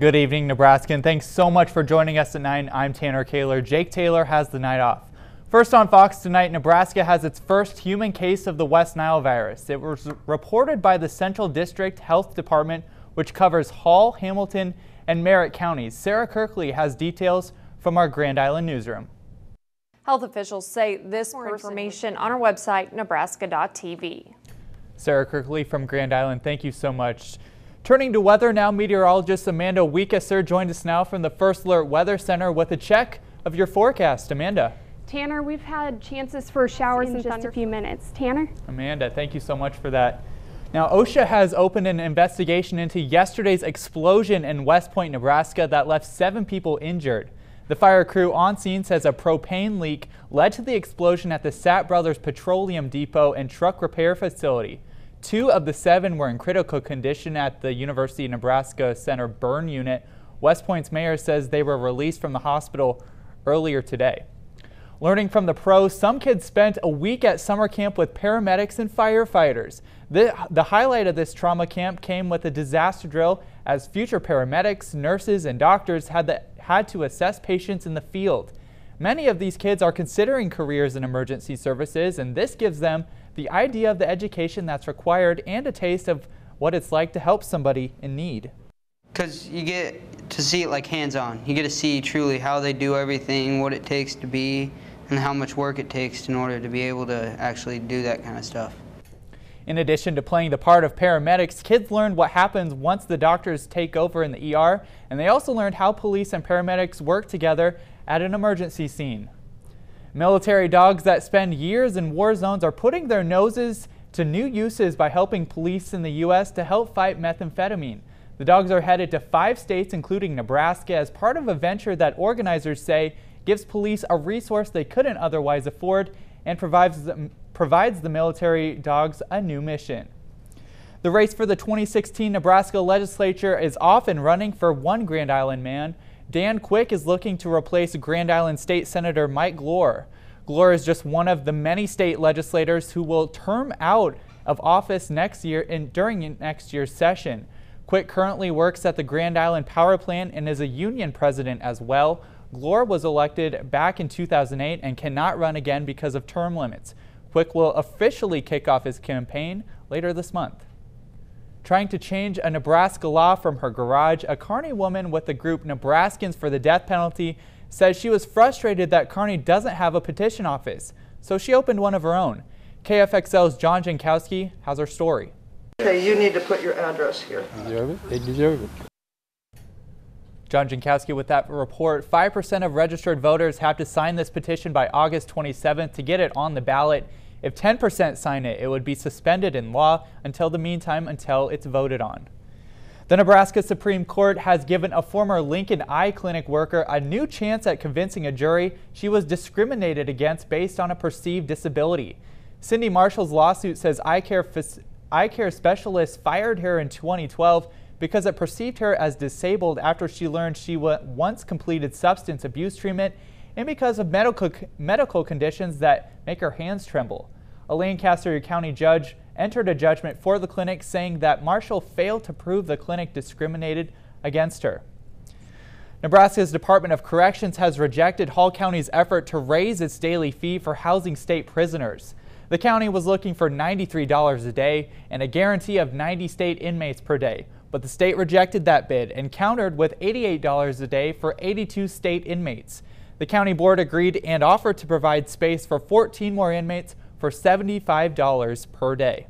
Good evening, Nebraska, and thanks so much for joining us at 9. I'm Tanner Kaler. Jake Taylor has the night off. First on Fox tonight, Nebraska has its first human case of the West Nile virus. It was reported by the Central District Health Department, which covers Hall, Hamilton, and Merritt counties. Sarah Kirkley has details from our Grand Island newsroom. Health officials say this more information on our website, nebraska.tv. Sarah Kirkley from Grand Island, thank you so much. Turning to weather now, meteorologist Amanda Wiekesser joined us now from the First Alert Weather Center with a check of your forecast. Amanda. Tanner, we've had chances for showers in just a few minutes. Tanner? Amanda, thank you so much for that. Now, OSHA has opened an investigation into yesterday's explosion in West Point, Nebraska that left 7 people injured. The fire crew on scene says a propane leak led to the explosion at the Satt Brothers Petroleum Depot and truck repair facility. 2 of the 7 were in critical condition at the University of Nebraska Center burn unit. West Point's mayor says they were released from the hospital earlier today. Learning from the pros, some kids spent a week at summer camp with paramedics and firefighters. The highlight of this trauma camp came with a disaster drill as future paramedics, nurses, and doctors had to assess patients in the field. Many of these kids are considering careers in emergency services, and this gives them the idea of the education that's required and a taste of what it's like to help somebody in need. Because you get to see it like hands-on. You get to see truly how they do everything, what it takes to be, and how much work it takes in order to be able to actually do that kind of stuff. In addition to playing the part of paramedics, kids learned what happens once the doctors take over in the ER, and they also learned how police and paramedics work together at an emergency scene. Military dogs that spend years in war zones are putting their noses to new uses by helping police in the U.S. to help fight methamphetamine. The dogs are headed to 5 states, including Nebraska, as part of a venture that organizers say gives police a resource they couldn't otherwise afford and provides the military dogs a new mission. The race for the 2016 Nebraska legislature is off and running for one Grand Island man. Dan Quick is looking to replace Grand Island State Senator Mike Glore. Glore is just one of the many state legislators who will term out of office next year during next year's session. Quick currently works at the Grand Island Power Plant and is a union president as well. Glore was elected back in 2008 and cannot run again because of term limits. Quick will officially kick off his campaign later this month. Trying to change a Nebraska law from her garage, a Kearney woman with the group Nebraskans for the Death Penalty says she was frustrated that Kearney doesn't have a petition office, so she opened one of her own. KFXL's John Jankowski has our story. Okay, you need to put your address here. They deserve it. John Jankowski with that report. 5% of registered voters have to sign this petition by August 27th to get it on the ballot. If 10% sign it, it would be suspended in law until it's voted on. The Nebraska Supreme Court has given a former Lincoln Eye Clinic worker a new chance at convincing a jury she was discriminated against based on a perceived disability. Cindy Marshall's lawsuit says eye care specialists fired her in 2012 because it perceived her as disabled after she learned she once completed substance abuse treatment and because of medical conditions that make her hands tremble. A Lancaster County judge entered a judgment for the clinic saying that Marshall failed to prove the clinic discriminated against her. Nebraska's Department of Corrections has rejected Hall County's effort to raise its daily fee for housing state prisoners. The county was looking for $93 a day and a guarantee of 90 state inmates per day, but the state rejected that bid and countered with $88 a day for 82 state inmates. The county board agreed and offered to provide space for 14 more inmates for $75 per day.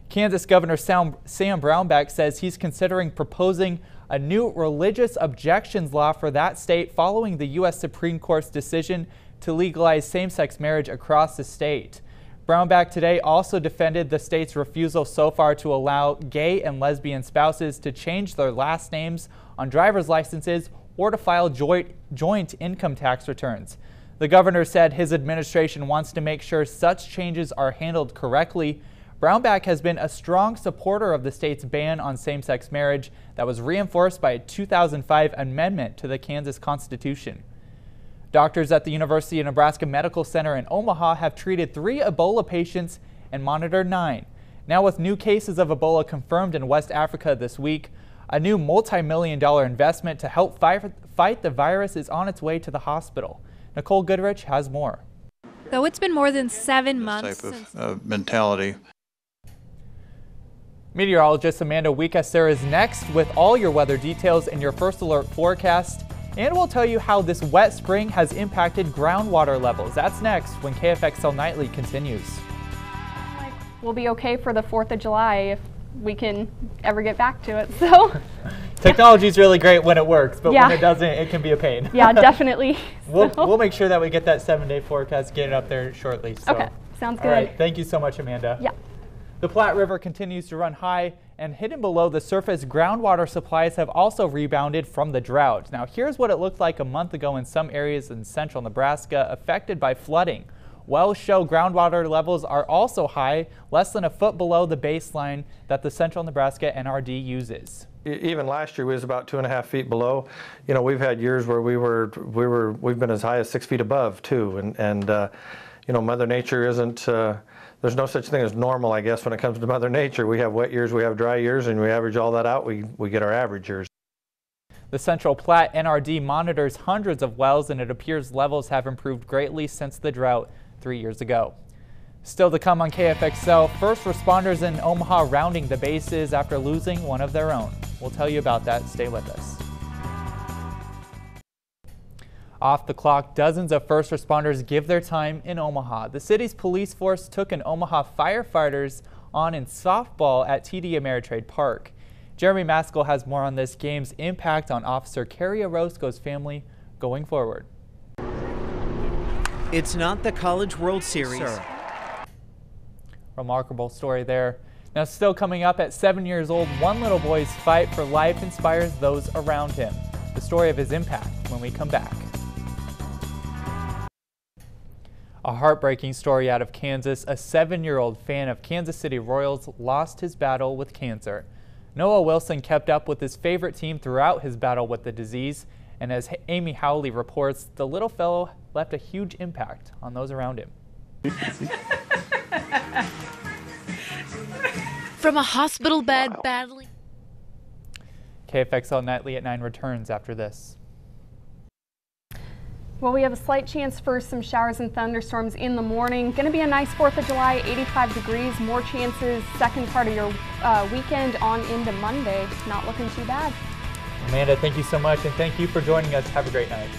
Kansas Governor Sam Brownback says he's considering proposing a new religious objections law for that state following the U.S. Supreme Court's decision to legalize same-sex marriage across the state. Brownback today also defended the state's refusal so far to allow gay and lesbian spouses to change their last names on driver's licenses or to file joint income tax returns. The governor said his administration wants to make sure such changes are handled correctly. Brownback has been a strong supporter of the state's ban on same-sex marriage that was reinforced by a 2005 amendment to the Kansas Constitution. Doctors at the University of Nebraska Medical Center in Omaha have treated 3 Ebola patients and monitored 9. Now with new cases of Ebola confirmed in West Africa this week, A new multi-million-dollar investment to help fight the virus is on its way to the hospital. Nicole Goodrich has more. Though it's been more than 7 months type of mentality. Meteorologist Amanda Weekesser is next with all your weather details and your first alert forecast. And we'll tell you how this wet spring has impacted groundwater levels. That's next when KFXL Nightly continues. We'll be okay for the 4th of July if we can ever get back to it. So technology is really great when it works, but yeah, when it doesn't, it can be a pain. Yeah, definitely. We'll make sure that we get that 7-day forecast, get it up there shortly. So. Okay, sounds good. All right, thank you so much, Amanda. Yeah. The Platte River continues to run high, and hidden below the surface, groundwater supplies have also rebounded from the drought. Now, here's what it looked like a month ago in some areas in central Nebraska affected by flooding. Wells show groundwater levels are also high, less than a foot below the baseline that the Central Nebraska NRD uses. Even last year we was about 2.5 feet below. You know, we've had years where we've been as high as 6 feet above too, and you know, Mother Nature isn't. There's no such thing as normal, I guess, when it comes to Mother Nature. We have wet years, we have dry years, and we average all that out. We get our average years. The Central Platte NRD monitors hundreds of wells, and it appears levels have improved greatly since the drought 3 years ago. Still to come on KFXL, first responders in Omaha rounding the bases after losing one of their own. We'll tell you about that. Stay with us. Off the clock, dozens of first responders give their time in Omaha. The city's police force took an Omaha firefighters on in softball at TD Ameritrade Park. Jeremy Maskell has more on this game's impact on Officer Carrie Orozco's family going forward. It's not the College World Series. Remarkable story there. Now, still coming up at 7 years old, one little boy's fight for life inspires those around him. The story of his impact when we come back. A heartbreaking story out of Kansas. A 7-year-old fan of Kansas City Royals lost his battle with cancer. Noah Wilson kept up with his favorite team throughout his battle with the disease. And as Amy Howley reports, the little fellow left a huge impact on those around him. From a hospital bed battling. KFXL Nightly at 9 returns after this. Well, we have a slight chance for some showers and thunderstorms in the morning. Going to be a nice 4th of July, 85 degrees. More chances second part of your weekend on into Monday. Not looking too bad. Amanda, thank you so much, and thank you for joining us. Have a great night.